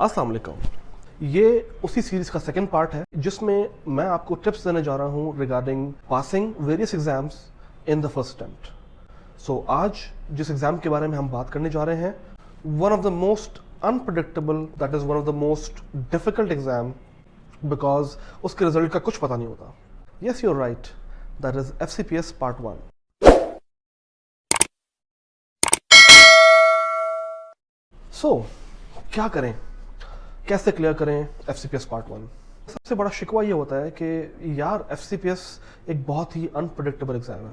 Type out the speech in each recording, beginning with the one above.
अस्सलाम वालेकुम। ये उसी सीरीज का सेकंड पार्ट है जिसमें मैं आपको टिप्स देने जा रहा हूँ regarding passing various exams in the first attempt. So आज जिस एग्ज़ाम के बारे में हम बात करने जा रहे हैं, one of the most unpredictable, that is one of the most difficult exam, because उसके रिजल्ट का कुछ पता नहीं होता। Yes, you are right, that is FCPS part 1। So क्या करें, कैसे क्लियर करें FCPS पार्ट 1? सबसे बड़ा शिकवा ये होता है कि यार FCPS एक बहुत ही अनप्रडिक्टेबल एग्जाम है।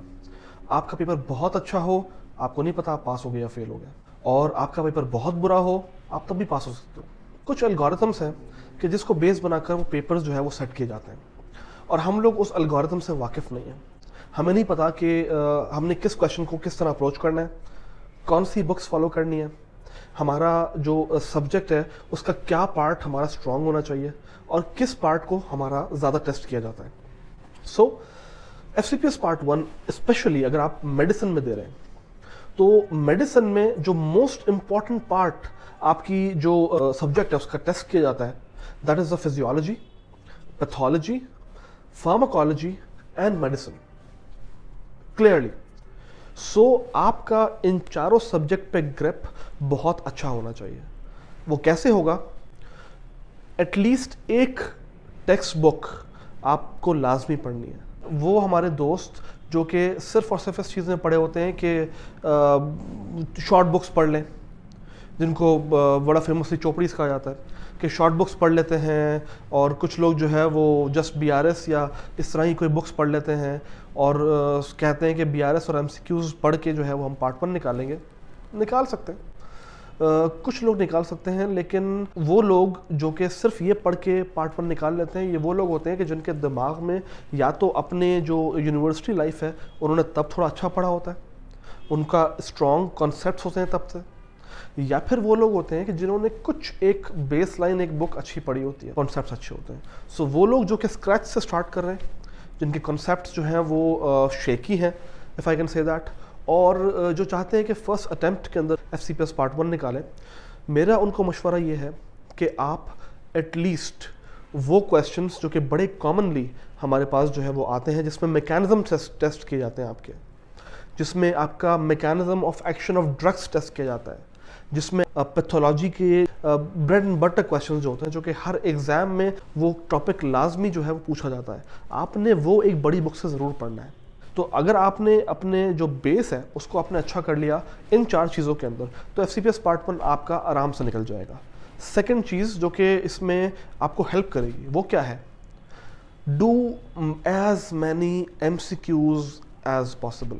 आपका पेपर बहुत अच्छा हो, आपको नहीं पता आप पास हो गए या फेल हो गए, और आपका पेपर बहुत बुरा हो, आप तब भी पास हो सकते हो। कुछ एल्गोरिथम्स हैं कि जिसको बेस बनाकर वो पेपर्स जो है वो सेट किए जाते हैं, और हम लोग उस एल्गोरिथम से वाकिफ़ नहीं हैं। हमें नहीं पता कि हमने किस क्वेश्चन को किस तरह अप्रोच करना है, कौन सी बुक्स फॉलो करनी है, हमारा जो सब्जेक्ट है उसका क्या पार्ट हमारा स्ट्रांग होना चाहिए, और किस पार्ट को हमारा ज़्यादा टेस्ट किया जाता है। सो FCPS पार्ट 1 स्पेशली अगर आप मेडिसिन में दे रहे हैं, तो मेडिसिन में जो मोस्ट इम्पॉर्टेंट पार्ट आपकी जो सब्जेक्ट है उसका टेस्ट किया जाता है, that is the physiology, pathology, pharmacology and medicine, clearly. So आपका इन चारों सब्जेक्ट पे ग्रिप बहुत अच्छा होना चाहिए। वो कैसे होगा? एटलीस्ट एक टेक्स्ट बुक आपको लाजमी पढ़नी है। वो हमारे दोस्त जो कि सिर्फ और सिर्फ इस चीज़ में पढ़े होते हैं कि शॉर्ट बुक्स पढ़ लें, जिनको बड़ा फेमसली चोपड़ीज कहा जाता है, कि शॉर्ट बुक्स पढ़ लेते हैं, और कुछ लोग जो है वो जस्ट BRS या इस तरह ही कोई बुक्स पढ़ लेते हैं और कहते हैं कि BRS और MCQs पढ़ के जो है वो हम पार्ट 1 निकालेंगे। निकाल सकते हैं, कुछ लोग निकाल सकते हैं, लेकिन वो लोग जो कि सिर्फ ये पढ़ के पार्ट 1 निकाल लेते हैं, ये वो लोग होते हैं कि जिनके दिमाग में या तो अपने जो यूनिवर्सिटी लाइफ है उन्होंने तब थोड़ा अच्छा पढ़ा होता है, उनका स्ट्रॉन्ग कॉन्सेप्ट्स होते हैं तब से, या फिर वो लोग होते हैं कि जिन्होंने कुछ एक बेसलाइन एक बुक अच्छी पढ़ी होती है, कॉन्सेप्ट्स अच्छे होते हैं। सो वो लोग जो कि स्क्रैच से स्टार्ट कर रहे हैं, जिनके कॉन्सेप्ट्स जो हैं वो शेकी हैं, if I can say that, और जो चाहते हैं कि फर्स्ट अटेम्प्ट के अंदर FCPS पार्ट 1 निकालें, मेरा उनको मशवरा ये है कि आप एटलीस्ट वो क्वेश्चंस जो कि बड़े कॉमनली हमारे पास जो है वो आते हैं, जिसमें मैकेनिज्म टेस्ट किए जाते हैं आपके, जिसमें आपका mechanism of action of drugs test किया जाता है, जिसमें पैथोलॉजी के ब्रेड एंड बटर क्वेश्चंस जो होते हैं, जो कि हर एग्ज़ाम में वो टॉपिक लाजमी जो है वो पूछा जाता है, आपने वो एक बड़ी बुक से ज़रूर पढ़ना है। तो अगर आपने अपने जो बेस है उसको आपने अच्छा कर लिया इन 4 चीज़ों के अंदर, तो FCPS पार्ट 1 आपका आराम से निकल जाएगा। सेकंड चीज़ जो कि इसमें आपको हेल्प करेगी वो क्या है? Do as many MCQs as possible.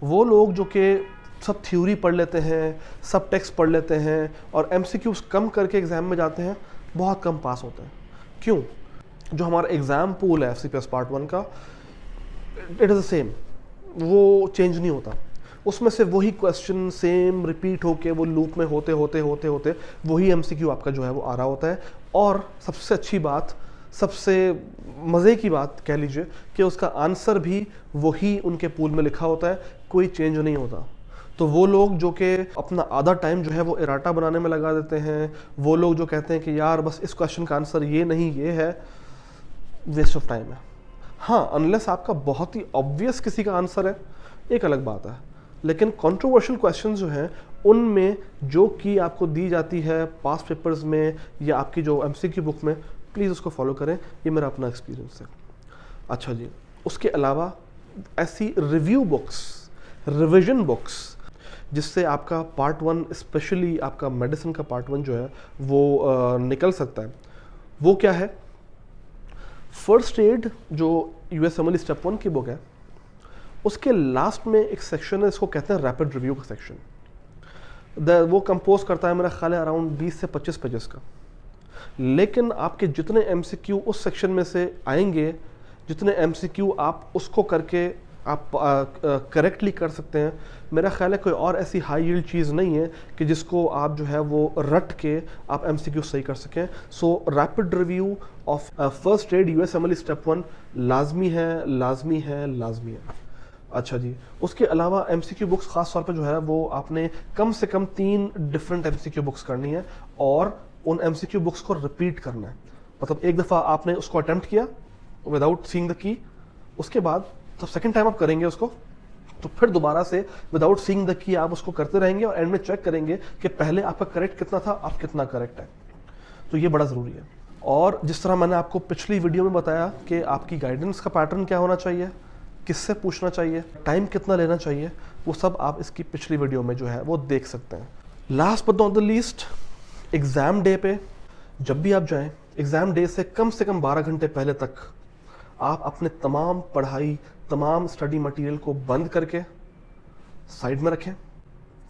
वो लोग जो कि सब थ्योरी पढ़ लेते हैं, सब टेक्स्ट पढ़ लेते हैं और MCQs कम करके एग्ज़ाम में जाते हैं, बहुत कम पास होते हैं। क्यों? जो हमारा एग्ज़ाम पूल है FCPS पार्ट 1 का, इट इज़ द सेम, वो चेंज नहीं होता। उसमें से वही क्वेश्चन सेम रिपीट होके वो लूप में होते होते वही MCQ आपका जो है वो आ रहा होता है। और सबसे अच्छी बात, सबसे मज़े की बात कह लीजिए कि उसका आंसर भी वही उनके पूल में लिखा होता है, कोई चेंज नहीं होता। तो वो लोग जो कि अपना आधा टाइम जो है वो इराटा बनाने में लगा देते हैं, वो लोग जो कहते हैं कि यार बस इस क्वेश्चन का आंसर ये नहीं ये है, वेस्ट ऑफ टाइम है। हाँ, अनलेस आपका बहुत ही ऑब्वियस किसी का आंसर है, एक अलग बात है, लेकिन कंट्रोवर्शियल क्वेश्चंस जो हैं उनमें जो कि आपको दी जाती है पास पेपर्स में या आपकी जो MCQ बुक में, प्लीज़ उसको फॉलो करें, ये मेरा अपना एक्सपीरियंस है। अच्छा जी, उसके अलावा ऐसी रिव्यू बुक्स, रिविजन बुक्स, जिससे आपका पार्ट 1 स्पेशली आपका मेडिसिन का पार्ट 1 जो है वो निकल सकता है, वो क्या है? फर्स्ट एड जो USMLE स्टेप 1 की बुक है, उसके लास्ट में एक सेक्शन है, इसको कहते हैं रैपिड रिव्यू का सेक्शन। वो कंपोज करता है मेरा ख्याल है अराउंड 20 से 25 पेजेस का, लेकिन आपके जितने MCQ उस सेक्शन में से आएंगे, जितने MCQ आप उसको करके आप करेक्टली कर सकते हैं, मेरा ख्याल है कोई और ऐसी हाई यील्ड चीज़ नहीं है कि जिसको आप जो है वो रट के आप MCQ सही कर सकें। सो rapid review of first aid USMLE step 1 लाजमी है, लाजमी है, लाजमी है। अच्छा जी, उसके अलावा MCQ बुक्स ख़ास तौर पे जो है वो आपने कम से कम 3 डिफरेंट MCQ बुक्स करनी है, और उन MCQ बुक्स को रिपीट करना है। मतलब एक दफ़ा आपने उसको अटेम्प्ट किया विदाउट सीइंग द की, उसके बाद जब सेकेंड टाइम आप करेंगे उसको, तो फिर दोबारा से विदाउट सीइंग द की आप उसको करते रहेंगे और एंड में चेक करेंगे कि पहले आपका करेक्ट कितना था, आप कितना करेक्ट है। तो ये बड़ा ज़रूरी है। और जिस तरह मैंने आपको पिछली वीडियो में बताया कि आपकी गाइडेंस का पैटर्न क्या होना चाहिए, किससे पूछना चाहिए, टाइम कितना लेना चाहिए, वो सब आप इसकी पिछली वीडियो में जो है वो देख सकते हैं। Last but not the least, exam day पे जब भी आप जाएं, एग्ज़ाम डे से कम 12 घंटे पहले तक आप अपने तमाम पढ़ाई, तमाम स्टडी मटेरियल को बंद करके साइड में रखें।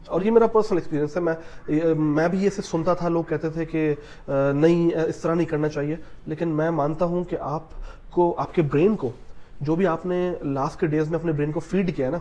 और ये मेरा पर्सनल एक्सपीरियंस है। मैं भी ये सिर्फ सुनता था, लोग कहते थे कि नहीं इस तरह नहीं करना चाहिए, लेकिन मैं मानता हूँ कि आपको, आपके ब्रेन को, जो भी आपने लास्ट के डेज में अपने ब्रेन को फीड किया है ना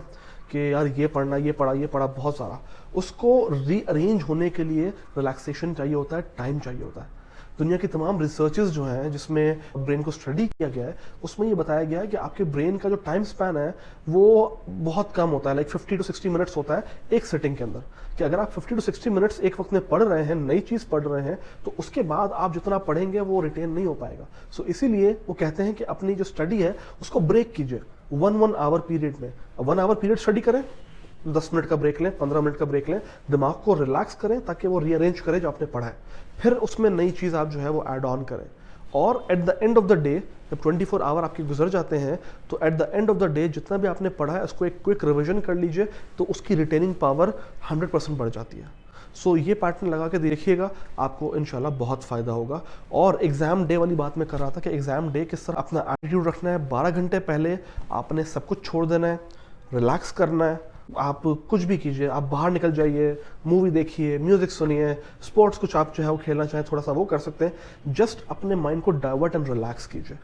कि यार ये पढ़ना, ये पढ़ा बहुत सारा, उसको रीअरेंज होने के लिए रिलैक्सेशन चाहिए होता है, टाइम चाहिए होता है। दुनिया की तमाम रिसर्चेस जो हैं जिसमें ब्रेन को स्टडी किया गया है, उसमें ये बताया गया है कि आपके ब्रेन का जो टाइम स्पैन है वो बहुत कम होता है, लाइक 50 to 60 मिनट्स होता है एक सिटिंग के अंदर। कि अगर आप 50 to 60 मिनट्स एक वक्त में पढ़ रहे हैं, नई चीज़ पढ़ रहे हैं, तो उसके बाद आप जितना पढ़ेंगे वो रिटेन नहीं हो पाएगा। सो इसीलिए वो कहते हैं कि अपनी जो स्टडी है उसको ब्रेक कीजिए 1 आवर पीरियड में। 1 आवर पीरियड स्टडी करें, 10 मिनट का ब्रेक लें, 15 मिनट का ब्रेक लें, दिमाग को रिलैक्स करें ताकि वो रीअरेंज करे जो आपने पढ़ा है, फिर उसमें नई चीज़ आप जो है वो ऐड ऑन करें। और at the end of the day, जब 24 आवर आपके गुजर जाते हैं, तो at the end of the day जितना भी आपने पढ़ा है उसको एक क्विक रिविजन कर लीजिए, तो उसकी रिटेनिंग पावर 100% बढ़ जाती है। सो ये पैटर्न लगा के देखिएगा, आपको इंशाल्लाह बहुत फ़ायदा होगा। और एग्ज़ाम डे वाली बात मैं कर रहा था कि एग्ज़ाम डे किस तरह अपना एटीट्यूड रखना है। 12 घंटे पहले आपने सब कुछ छोड़ देना है, रिलैक्स करना है। आप कुछ भी कीजिए, आप बाहर निकल जाइए, मूवी देखिए, म्यूज़िक सुनिए, स्पोर्ट्स कुछ आप जो है वो खेलना चाहें थोड़ा सा वो कर सकते हैं। जस्ट अपने माइंड को डाइवर्ट एंड रिलैक्स कीजिए।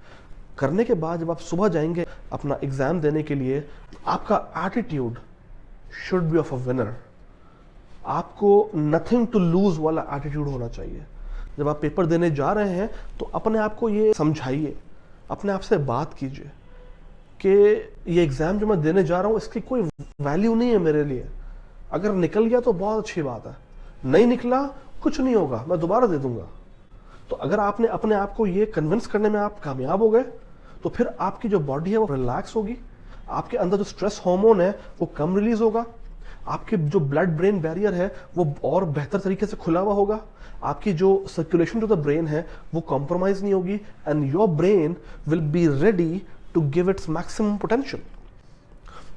करने के बाद जब आप सुबह जाएंगे अपना एग्ज़ाम देने के लिए, आपका attitude should be of a winner. आपको नथिंग टू लूज़ वाला एटीट्यूड होना चाहिए। जब आप पेपर देने जा रहे हैं तो अपने आप को ये समझाइए, अपने आप से बात कीजिए कि ये एग्ज़ाम जो मैं देने जा रहा हूँ इसकी कोई वैल्यू नहीं है मेरे लिए। अगर निकल गया तो बहुत अच्छी बात है, नहीं निकला कुछ नहीं होगा, मैं दोबारा दे दूंगा। तो अगर आपने अपने आप को ये कन्विंस करने में आप कामयाब हो गए, तो फिर आपकी जो बॉडी है वो रिलैक्स होगी, आपके अंदर जो स्ट्रेस हार्मोन है वो कम रिलीज होगा, आपके जो ब्लड ब्रेन बैरियर है वो और बेहतर तरीके से खुला हुआ होगा, आपकी जो सर्कुलेशन टू द ब्रेन है वो कॉम्प्रोमाइज नहीं होगी, and your brain will be ready to give its maximum potential.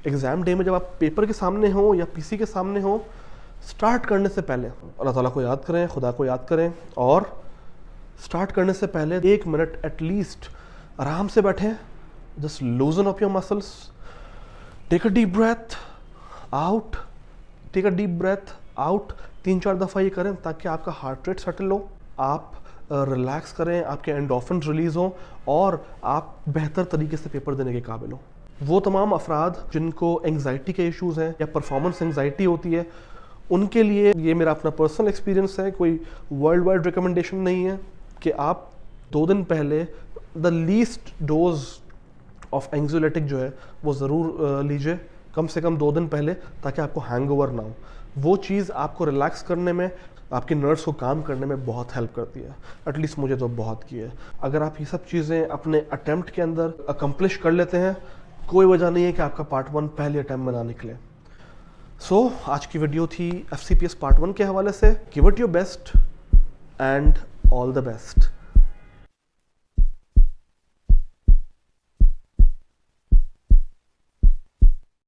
Exam day में जब आप पेपर के सामने हो या पीसी के सामने हो, स्टार्ट करने से पहले अल्लाह ताला को याद करें, खुदा को याद करें, और स्टार्ट करने से पहले 1 मिनट एटलीस्ट आराम से बैठें। Just loosen up your muscles, take a deep breath out, take a deep breath out. 3-4 दफ़ा ये करें ताकि आपका हार्ट रेट सेटल हो, आप रिलैक्स करें, आपके एंडोर्फिन रिलीज हो और आप बेहतर तरीके से पेपर देने के काबिल हो। वो तमाम अफराद जिनको एंग्जाइटी के इश्यूज़ हैं या परफॉर्मेंस एंग्जाइटी होती है, उनके लिए ये मेरा अपना पर्सनल एक्सपीरियंस है, कोई वर्ल्ड वाइड रिकमेंडेशन नहीं है, कि आप 2 दिन पहले द लीस्ट डोज ऑफ एंग्जोलेटिक जो है वो ज़रूर लीजिए, कम से कम 2 दिन पहले, ताकि आपको हैंगओवर ना हो। वो चीज़ आपको रिलैक्स करने में, आपके नर्व्स को काम करने में बहुत हेल्प करती है। एटलीस्ट मुझे तो बहुत की है। अगर आप ये सब चीज़ें अपने अटेम्प्ट के अंदर अकम्प्लिश कर लेते हैं, कोई वजह नहीं है कि आपका पार्ट 1 पहले अटेम्प्ट में ना निकले। सो आज की वीडियो थी FCPS पार्ट 1 के हवाले से। Give it your best and all the best.